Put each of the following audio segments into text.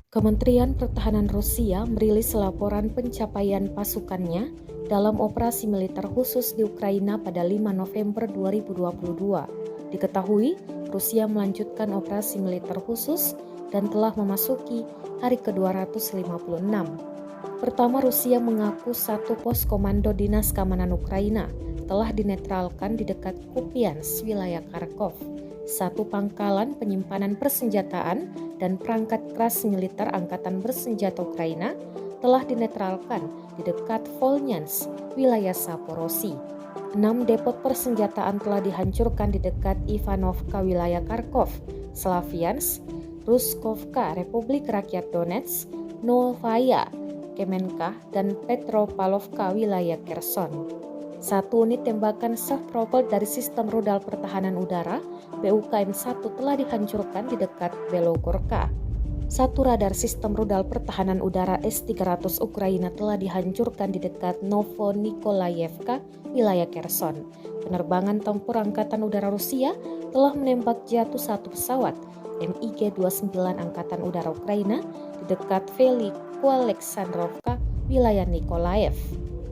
Kementerian Pertahanan Rusia merilis laporan pencapaian pasukannya dalam operasi militer khusus di Ukraina pada 5 November 2022. Diketahui, Rusia melanjutkan operasi militer khusus dan telah memasuki hari ke-256. Pertama, Rusia mengaku satu pos komando Dinas Keamanan Ukraina telah dinetralkan di dekat Kupiansk, wilayah Kharkov. Satu pangkalan penyimpanan persenjataan dan perangkat keras militer Angkatan Bersenjata Ukraina telah dinetralkan di dekat Volnyansk, wilayah Zaporozhye. 6 depot persenjataan telah dihancurkan di dekat Ivanovka, wilayah Kharkov, Slaviansk, Ruskovka, Republik Rakyat Donetsk, Novaya Kemenka, dan Petropavlovka, wilayah Kherson. Satu unit tembakan self-propelled dari sistem rudal pertahanan udara BUKM-1 telah dihancurkan di dekat Belogorka. Satu radar sistem rudal pertahanan udara S-300 Ukraina telah dihancurkan di dekat Novonikolaevka, wilayah Kherson. Penerbangan tempur Angkatan Udara Rusia telah menembak jatuh satu pesawat MiG-29 Angkatan Udara Ukraina di dekat Veliko-Alexandrovka, wilayah Nikolaev.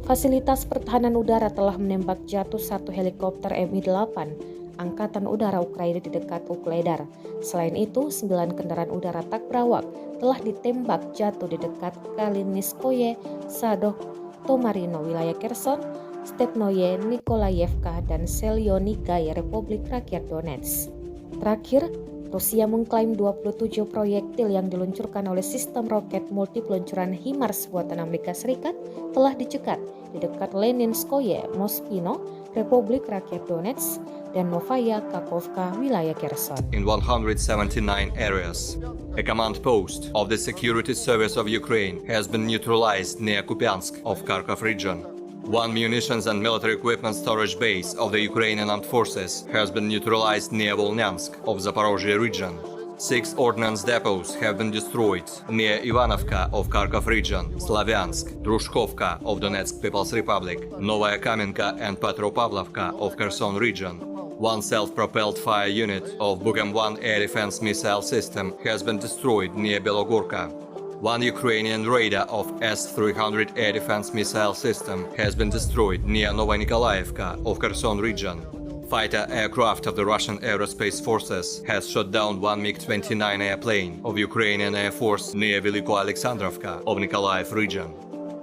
Fasilitas pertahanan udara telah menembak jatuh satu helikopter Mi-8 Angkatan Udara Ukraina di dekat Ukledar. Selain itu, 9 kendaraan udara tak berawak telah ditembak jatuh di dekat Kaliniskoye, Sadok, Tomarino, wilayah Kherson, Stepnoye, Nikolaevka, dan Selyonigaya, Republik Rakyat Donetsk. Terakhir, Rusia mengklaim 27 proyektil yang diluncurkan oleh sistem roket multipeluncuran HIMARS buatan Amerika Serikat telah dicegat di dekat Leninskoye, Mospino, Republik Rakyat Donetsk, dan Novaya Kakhovka, wilayah Kherson. In 179 areas, a command post of the Security Service of Ukraine has been neutralized near Kupiansk of Kharkov region. One munitions and military equipment storage base of the Ukrainian Armed Forces has been neutralized near Volnyansk of Zaporozhye region. 6 ordnance depots have been destroyed near Ivanovka of Kharkov region, Slaviansk, Drushkovka of Donetsk People's Republic, Novaya Kamenka and Petropavlovka of Kherson region. One self-propelled fire unit of Bugam-1 air defense missile system has been destroyed near Belogorka. One Ukrainian radar of S-300 air defense missile system has been destroyed near Novonikolaevka of Kherson region. Fighter aircraft of the Russian Aerospace Forces has shot down one MiG-29 airplane of Ukrainian Air Force near Veliko-Alexandrovka of Nikolaev region.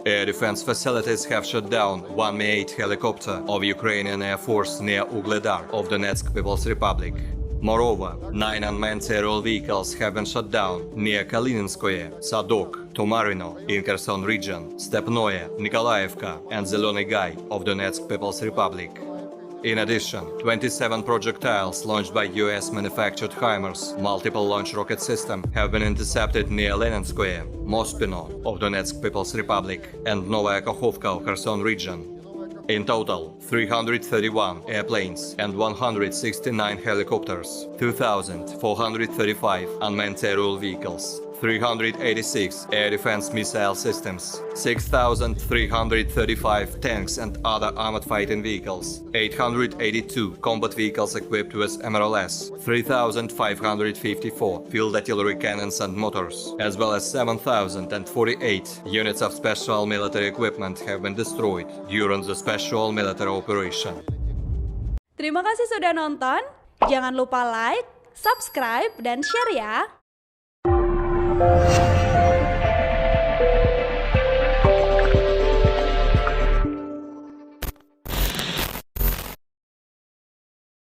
Air defense facilities have shot down one Mi-8 helicopter of Ukrainian Air Force near Ugledar of Donetsk People's Republic. Moreover, 9 unmanned aerial vehicles have been shot down near Kalininskoye, Sadok, Tomarino in Kherson region, Stepnoye, Nikolaevka, and Zeleny Gai of Donetsk People's Republic. In addition, 27 projectiles launched by US-manufactured HIMARS multiple launch rocket system have been intercepted near Leninskoye, Mospino of Donetsk People's Republic, and Novaya Kakhovka of Kherson region. In total, 331 airplanes and 169 helicopters, 2,435 unmanned aerial vehicles, 386 air defense missile systems, 6,335 tanks and other armored fighting vehicles, 882 combat vehicles equipped with MRLS, 3,554 field artillery cannons and motors, as well as 7,048 units of special military equipment have been destroyed during the special military operation. Terima kasih sudah nonton. Jangan lupa like, subscribe, dan share ya.